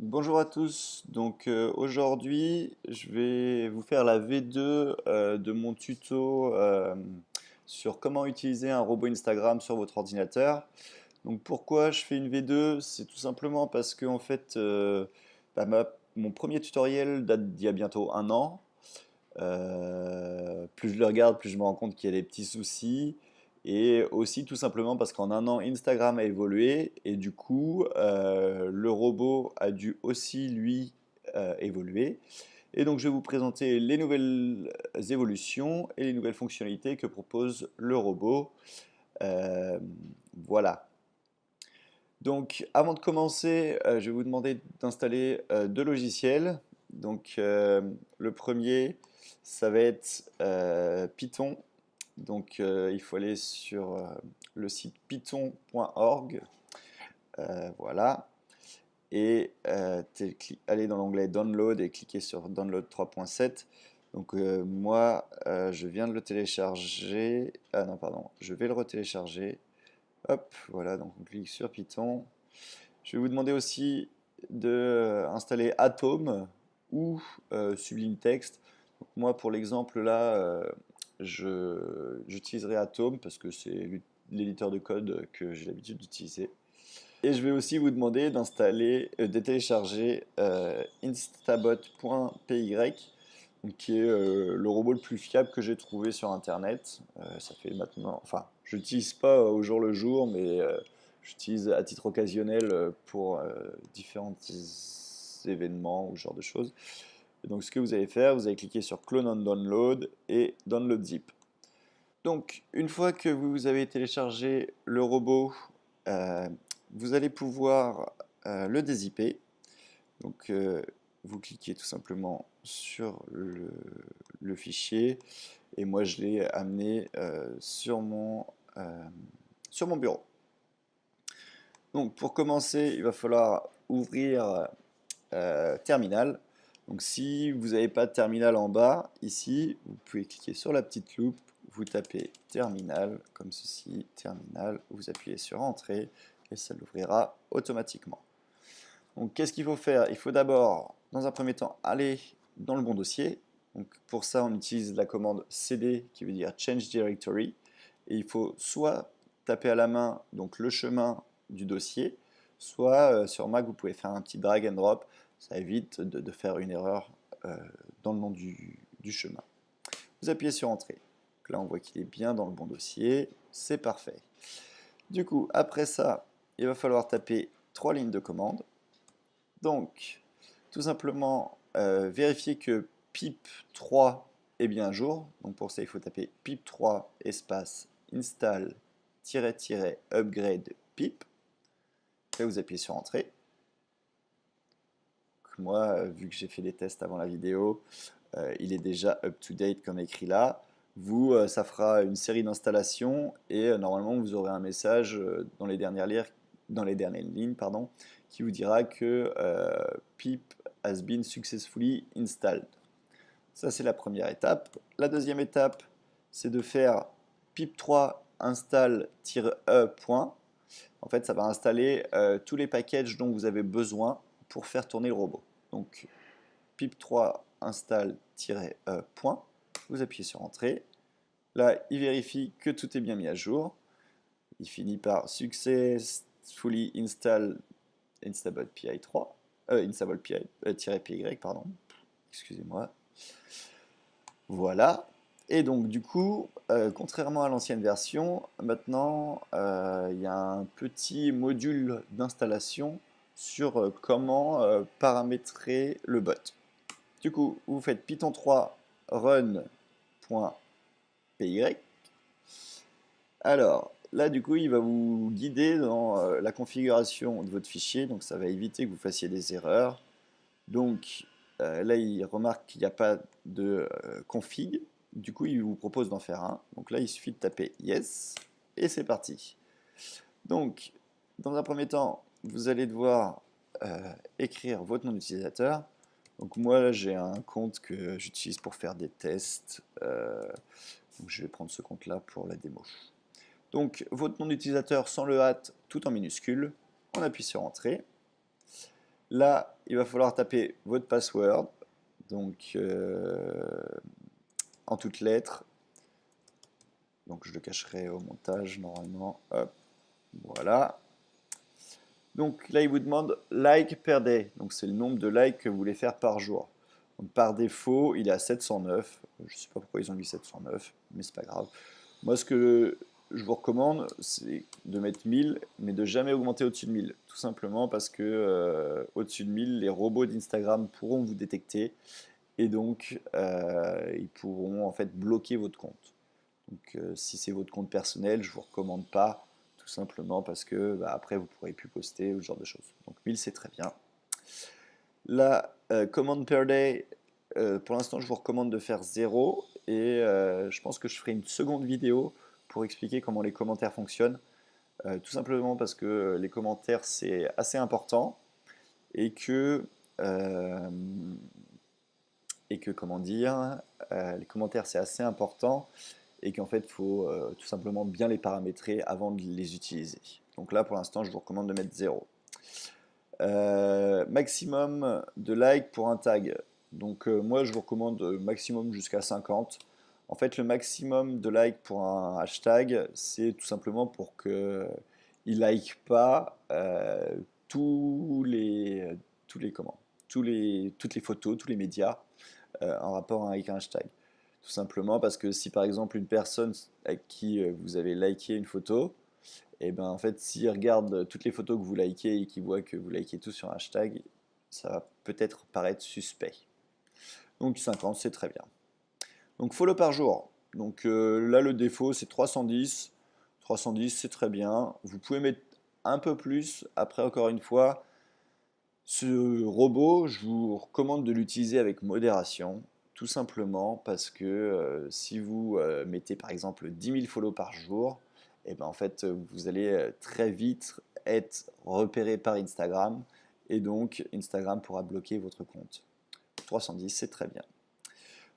Bonjour à tous, aujourd'hui je vais vous faire la V2 de mon tuto sur comment utiliser un robot Instagram sur votre ordinateur. Donc pourquoi je fais une V2? C'est tout simplement parce que en fait mon premier tutoriel date d'il y a bientôt un an. Plus je le regarde, plus je me rends compte qu'il y a des petits soucis. Et aussi tout simplement parce qu'en un an, Instagram a évolué et du coup, le robot a dû aussi, lui, évoluer. Et donc, je vais vous présenter les nouvelles évolutions et les nouvelles fonctionnalités que propose le robot. Euh, voilà. Donc, avant de commencer, je vais vous demander d'installer deux logiciels. Le premier, ça va être Python. Il faut aller sur le site python.org. Voilà. Et aller dans l'onglet Download et cliquer sur Download 3.7. Moi, je viens de le télécharger. Ah non, pardon, je vais le retélécharger. Hop, voilà, donc on clique sur Python. Je vais vous demander aussi d'installer Atom ou Sublime Text. Donc moi, pour l'exemple là, j'utiliserai Atom parce que c'est l'éditeur de code que j'ai l'habitude d'utiliser. Et je vais aussi vous demander de télécharger instabot.py, donc qui est le robot le plus fiable que j'ai trouvé sur Internet. Ça fait maintenant, enfin, je l'utilise pas au jour le jour, mais j'utilise à titre occasionnel pour différents événements ou ce genre de choses. Et donc, ce que vous allez faire, vous allez cliquer sur Clone on Download et Download Zip. Donc, une fois que vous avez téléchargé le robot, euh, vous allez pouvoir le dézipper. Donc, vous cliquez tout simplement sur le fichier et moi je l'ai amené sur mon bureau. Donc, pour commencer, il va falloir ouvrir Terminal. Donc, si vous n'avez pas de terminal en bas, ici, vous pouvez cliquer sur la petite loupe, vous tapez Terminal, comme ceci, Terminal, vous appuyez sur Entrée et ça l'ouvrira automatiquement. Donc, qu'est-ce qu'il faut faire? Il faut d'abord, dans un premier temps, aller dans le bon dossier. Donc, pour ça, on utilise la commande cd qui veut dire Change Directory. Et il faut soit taper à la main donc le chemin du dossier, soit sur Mac, vous pouvez faire un petit drag and drop. Ça évite de faire une erreur dans le nom du chemin. Vous appuyez sur Entrée. Donc là, on voit qu'il est bien dans le bon dossier. C'est parfait. Du coup, après ça, il va falloir taper trois lignes de commande. Donc, tout simplement, vérifier que pip3 est bien à jour. Donc pour ça, il faut taper pip3 espace install-upgrade pip. Là, vous appuyez sur Entrée. Moi, vu que j'ai fait des tests avant la vidéo, il est déjà up-to-date comme écrit là. Vous, ça fera une série d'installations et normalement, vous aurez un message dans les dernières lignes, pardon, qui vous dira que pip has been successfully installed. Ça, c'est la première étape. La deuxième étape, c'est de faire pip3 install-e point. En fait, ça va installer tous les packages dont vous avez besoin pour faire tourner le robot. Donc, pip3 install-e point. Vous appuyez sur Entrée. Là, il vérifie que tout est bien mis à jour. Il finit par successfully install instable-py3, instable-py, pardon. Excusez-moi. Voilà. Et donc du coup, contrairement à l'ancienne version, maintenant il y a un petit module d'installation sur comment paramétrer le bot. Du coup, vous faites python 3 run.py. Alors là, du coup, il va vous guider dans la configuration de votre fichier, donc ça va éviter que vous fassiez des erreurs. Donc là, il remarque qu'il n'y a pas de config. Du coup, il vous propose d'en faire un. Donc là, il suffit de taper Yes et c'est parti. Donc, dans un premier temps, vous allez devoir écrire votre nom d'utilisateur. Donc moi, j'ai un compte que j'utilise pour faire des tests. Donc je vais prendre ce compte-là pour la démo. Donc votre nom d'utilisateur sans le hâte, tout en minuscule. On appuie sur Entrée. Là, il va falloir taper votre password, donc en toutes lettres. Donc je le cacherai au montage normalement. Hop, voilà. Donc là, il vous demande like per day. Donc c'est le nombre de likes que vous voulez faire par jour. Donc par défaut, il est à 709. Je ne sais pas pourquoi ils ont mis 709, mais c'est pas grave. Moi, ce que je vous recommande, c'est de mettre 1000, mais de jamais augmenter au-dessus de 1000. Tout simplement parce que au-dessus de 1000, les robots d'Instagram pourront vous détecter et donc ils pourront en fait bloquer votre compte. Donc si c'est votre compte personnel, je ne vous recommande pas, tout simplement parce que bah, après vous ne pourrez plus poster ou ce genre de choses. Donc 1000 c'est très bien. La commande per day, pour l'instant je vous recommande de faire 0 et je pense que je ferai une seconde vidéo pour expliquer comment les commentaires fonctionnent. Tout simplement parce que les commentaires c'est assez important et que, euh, comment dire, les commentaires c'est assez important et qu'en fait, il faut tout simplement bien les paramétrer avant de les utiliser. Donc là, pour l'instant, je vous recommande de mettre 0. Maximum de likes pour un tag. Donc moi, je vous recommande maximum jusqu'à 50. En fait, le maximum de likes pour un hashtag, c'est tout simplement pour qu'il ne like pas tous les, comment, toutes les photos, tous les médias en rapport avec un hashtag. Tout simplement parce que si par exemple une personne à qui vous avez liké une photo, et ben en fait s'il regarde toutes les photos que vous likez et qu'il voit que vous likez tout sur un hashtag, ça va peut-être paraître suspect. Donc 50 c'est très bien. Donc follow par jour. Donc là le défaut c'est 310. 310 c'est très bien. Vous pouvez mettre un peu plus. Après encore une fois, ce robot, je vous recommande de l'utiliser avec modération, tout simplement parce que si vous mettez par exemple 10 000 follow par jour, et ben en fait vous allez très vite être repéré par Instagram et donc Instagram pourra bloquer votre compte. 310, c'est très bien.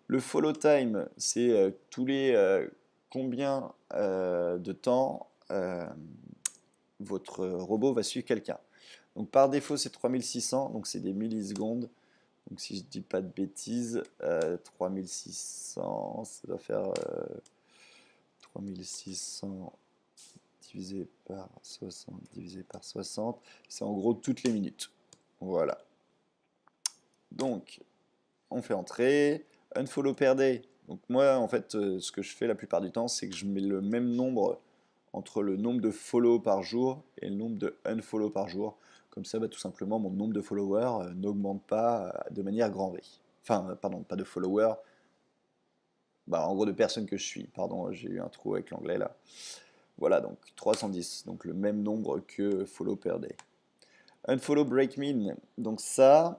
Le follow time, c'est tous les combien de temps votre robot va suivre quelqu'un. Donc par défaut c'est 3600, donc c'est des millisecondes. Donc si je dis pas de bêtises, 3600, ça doit faire 3600 divisé par 60 divisé par 60, c'est en gros toutes les minutes. Voilà. Donc on fait entrer, unfollow per day. Donc moi en fait ce que je fais la plupart du temps c'est que je mets le même nombre entre le nombre de follow par jour et le nombre de unfollow par jour. Comme ça, bah, tout simplement, mon nombre de followers n'augmente pas de manière grand V. Enfin, pardon, pas de followers, bah, en gros de personnes que je suis. Pardon, j'ai eu un trou avec l'anglais là. Voilà, donc 310, donc le même nombre que follow per day. Unfollow break mean, donc ça,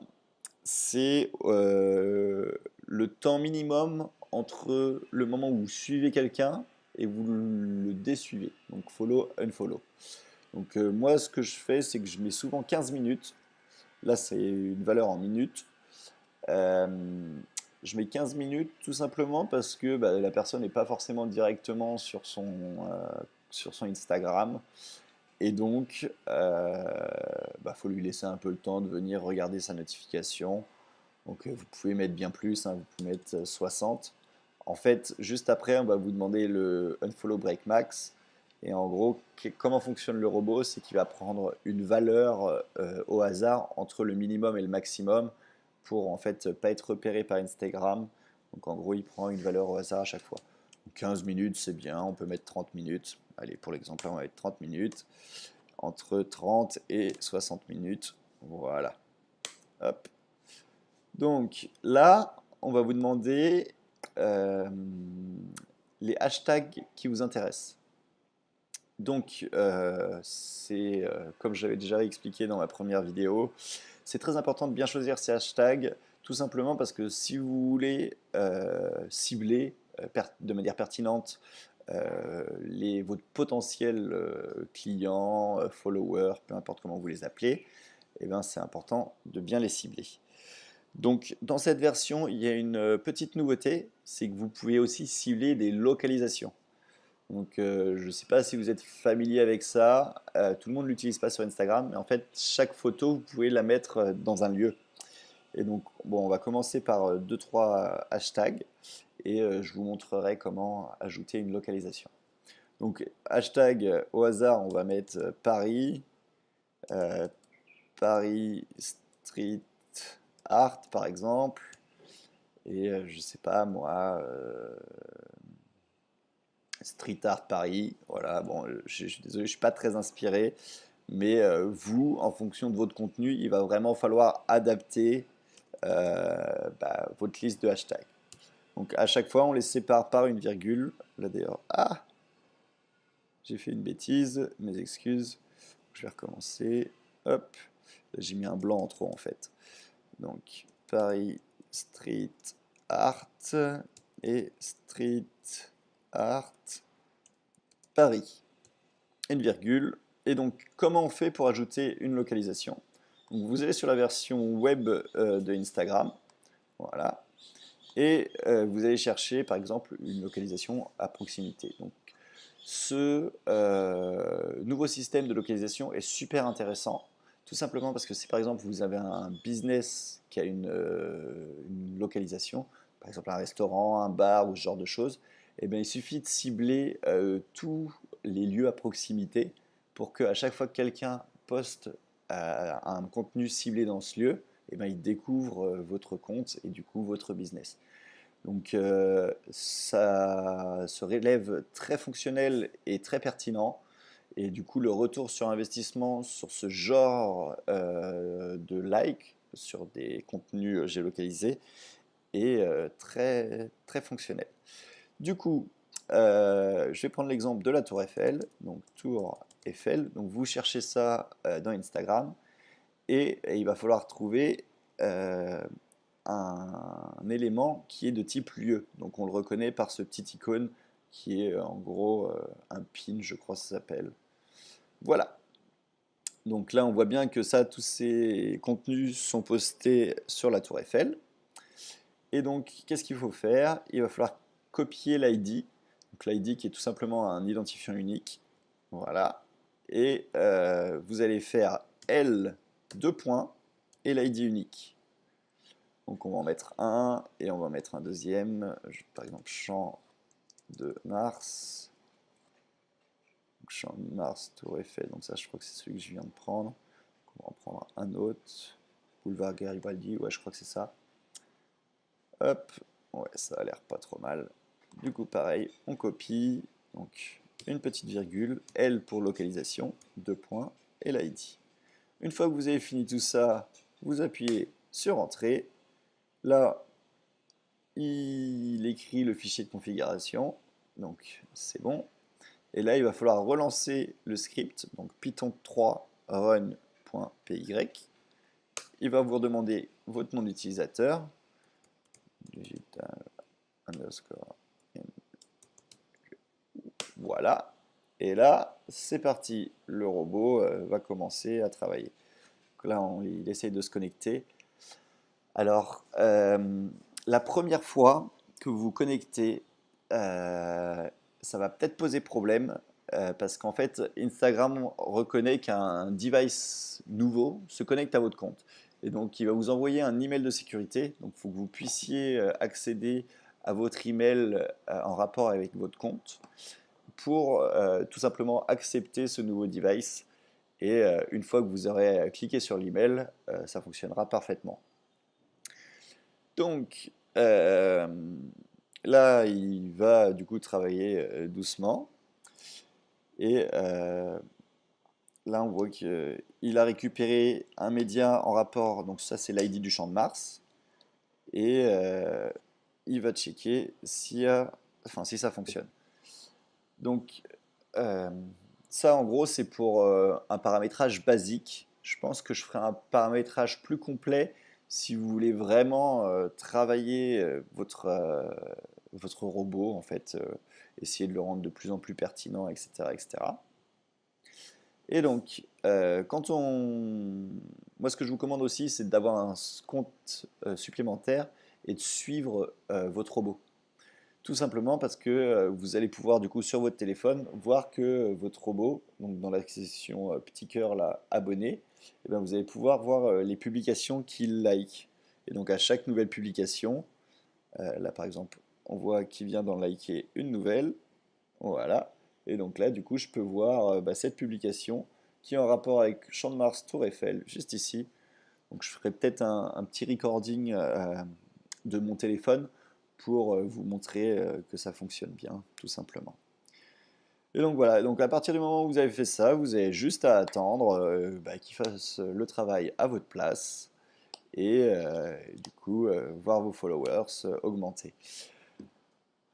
c'est le temps minimum entre le moment où vous suivez quelqu'un et vous le désuivez. Donc follow, unfollow. Donc moi, ce que je fais, c'est que je mets souvent 15 minutes. Là, c'est une valeur en minutes. Euh, je mets 15 minutes tout simplement parce que bah, la personne n'est pas forcément directement sur son Instagram. Et donc, bah, faut lui laisser un peu le temps de venir regarder sa notification. Donc vous pouvez mettre bien plus, hein, vous pouvez mettre 60. En fait, juste après, on va vous demander le unfollow break max. Et en gros, comment fonctionne le robot? C'est qu'il va prendre une valeur au hasard entre le minimum et le maximum pour en fait pas être repéré par Instagram. Donc en gros, il prend une valeur au hasard à chaque fois. 15 minutes, c'est bien, on peut mettre 30 minutes. Allez, pour l'exemple, on va mettre 30 minutes. Entre 30 et 60 minutes. Voilà. Hop. Donc là, on va vous demander euh, les hashtags qui vous intéressent. Donc, c'est comme j'avais déjà expliqué dans ma première vidéo, c'est très important de bien choisir ces hashtags, tout simplement parce que si vous voulez cibler de manière pertinente votre potentiel client, follower, peu importe comment vous les appelez, eh ben, c'est important de bien les cibler. Donc, dans cette version, il y a une petite nouveauté, c'est que vous pouvez aussi cibler des localisations. Donc, je ne sais pas si vous êtes familier avec ça. Tout le monde ne l'utilise pas sur Instagram, mais en fait, chaque photo, vous pouvez la mettre dans un lieu. Et donc, bon, on va commencer par deux, trois hashtags et je vous montrerai comment ajouter une localisation. Donc, hashtag au hasard, on va mettre Paris, euh, Paris Street Art par exemple. Et je sais pas moi, Street Art Paris. Voilà, bon, je suis désolé, je suis pas très inspiré. Mais vous, en fonction de votre contenu, il va vraiment falloir adapter votre liste de hashtags. Donc à chaque fois, on les sépare par une virgule. Là d'ailleurs, j'ai fait une bêtise, mes excuses. Je vais recommencer. Hop, j'ai mis un blanc en trop en fait. Donc Paris Street Art et Street Art Paris. Une virgule. Et donc comment on fait pour ajouter une localisation? Donc, vous allez sur la version web de Instagram. Voilà. Et vous allez chercher par exemple une localisation à proximité. Donc ce nouveau système de localisation est super intéressant, tout simplement parce que si par exemple vous avez un business qui a une localisation, par exemple un restaurant, un bar ou ce genre de choses, eh bien, il suffit de cibler tous les lieux à proximité pour qu'à chaque fois que quelqu'un poste un contenu ciblé dans ce lieu, eh bien, il découvre votre compte et du coup votre business. Donc ça se relève très fonctionnel et très pertinent. Et du coup, le retour sur investissement sur ce genre de like, sur des contenus géolocalisés, est très, très fonctionnel. Du coup, je vais prendre l'exemple de la Tour Eiffel. Donc, Tour Eiffel. Donc, vous cherchez ça dans Instagram. Et il va falloir trouver un élément qui est de type lieu. Donc on le reconnaît par ce petit icône qui est en gros un pin, je crois que ça s'appelle. Voilà. Donc là, on voit bien que ça, tous ces contenus sont postés sur la Tour Eiffel. Et donc, qu'est-ce qu'il faut faire? Il va falloir copier l'ID. Donc l'ID qui est tout simplement un identifiant unique. Voilà. Et vous allez faire L 2 points et l'ID unique. Donc on va en mettre un et on va en mettre un deuxième. Par exemple, champ de Mars. Donc, champ de Mars, Tour Eiffel. Donc ça, je crois que c'est celui que je viens de prendre. Donc, on va en prendre un autre. Boulevard Garibaldi, ouais, je crois que c'est ça. Hop, ouais, ça a l'air pas trop mal. Du coup, pareil, on copie. Donc une petite virgule, L pour localisation, 2 points, et l'ID. Une fois que vous avez fini tout ça, vous appuyez sur Entrée. Là, il écrit le fichier de configuration, donc c'est bon. Et là, il va falloir relancer le script, donc python 3 run.py. Il va vous demander votre nom d'utilisateur, digital underscore. Voilà. Et là, c'est parti. Le robot va commencer à travailler. Donc là, il essaye de se connecter. Alors, la première fois que vous vous connectez, ça va peut-être poser problème parce qu'en fait, Instagram reconnaît qu'un device nouveau se connecte à votre compte. Et donc, il va vous envoyer un email de sécurité. Donc, il faut que vous puissiez accéder à votre email en rapport avec votre compte pour tout simplement accepter ce nouveau device. Et une fois que vous aurez cliqué sur l'email, ça fonctionnera parfaitement. Donc là, il va du coup travailler doucement. Et là, on voit qu'il a récupéré un média en rapport. Donc ça, c'est l'ID du champ de Mars. Et il va checker si ça fonctionne. Donc euh, ça, en gros, c'est pour un paramétrage basique. Je pense que je ferai un paramétrage plus complet si vous voulez vraiment travailler votre robot, en fait, essayer de le rendre de plus en plus pertinent, etc., etc. Et donc, moi, ce que je vous commande aussi, c'est d'avoir un compte supplémentaire et de suivre votre robot. Tout simplement parce que vous allez pouvoir du coup sur votre téléphone voir que votre robot, donc dans la section petit cœur là, abonné, eh ben, vous allez pouvoir voir les publications qu'il like. Et donc à chaque nouvelle publication, là par exemple, on voit qu'il vient d'en liker une nouvelle, voilà. Et donc là du coup je peux voir cette publication qui est en rapport avec Champ de Mars Tour Eiffel, juste ici. Donc je ferai peut-être un petit recording de mon téléphone pour vous montrer que ça fonctionne bien, tout simplement. Et donc voilà, donc à partir du moment où vous avez fait ça, vous avez juste à attendre qu'il fasse le travail à votre place et du coup voir vos followers augmenter.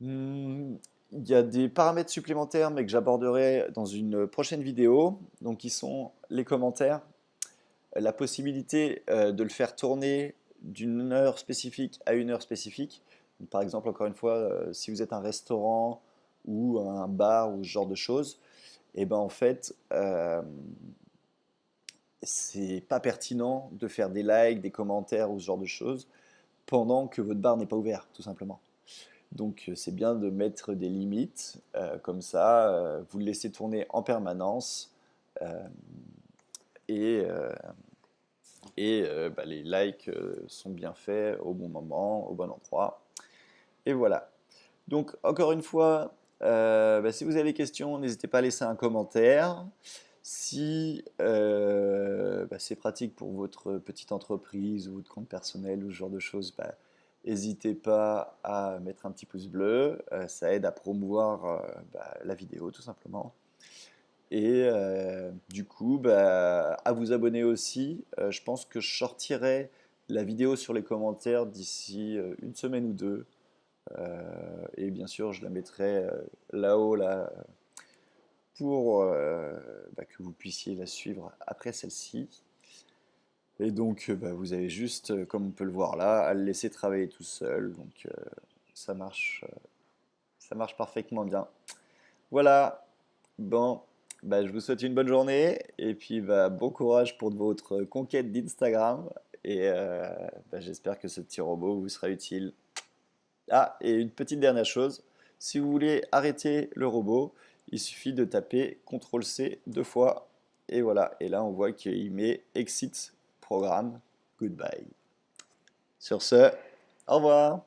Il y a des paramètres supplémentaires mais que j'aborderai dans une prochaine vidéo, donc qui sont les commentaires, la possibilité de le faire tourner d'une heure spécifique à une heure spécifique. Donc, par exemple, encore une fois, si vous êtes un restaurant ou un bar ou ce genre de choses, et ben en fait, c'est pas pertinent de faire des likes, des commentaires ou ce genre de choses pendant que votre bar n'est pas ouvert, tout simplement. Donc c'est bien de mettre des limites, comme ça, vous le laissez tourner en permanence euh, et, euh, et les likes sont bien faits au bon moment, au bon endroit. Et voilà. Donc encore une fois, si vous avez des questions, n'hésitez pas à laisser un commentaire. Si c'est pratique pour votre petite entreprise ou votre compte personnel ou ce genre de choses, n'hésitez pas à mettre un petit pouce bleu. Ça aide à promouvoir la vidéo tout simplement. Et du coup, à vous abonner aussi. Je pense que je sortirai la vidéo sur les commentaires d'ici une semaine ou deux. Et bien sûr, je la mettrai là-haut là, pour que vous puissiez la suivre après celle-ci. Et donc, vous avez juste, comme on peut le voir là, à le laisser travailler tout seul. Donc, ça marche, ça marche parfaitement bien. Voilà. Bon, je vous souhaite une bonne journée et puis bon courage pour votre conquête d'Instagram et j'espère que ce petit robot vous sera utile. Ah, et une petite dernière chose, si vous voulez arrêter le robot, il suffit de taper CTRL-C deux fois et voilà. Et là, on voit qu'il met Exit Programme. Goodbye. Sur ce, au revoir.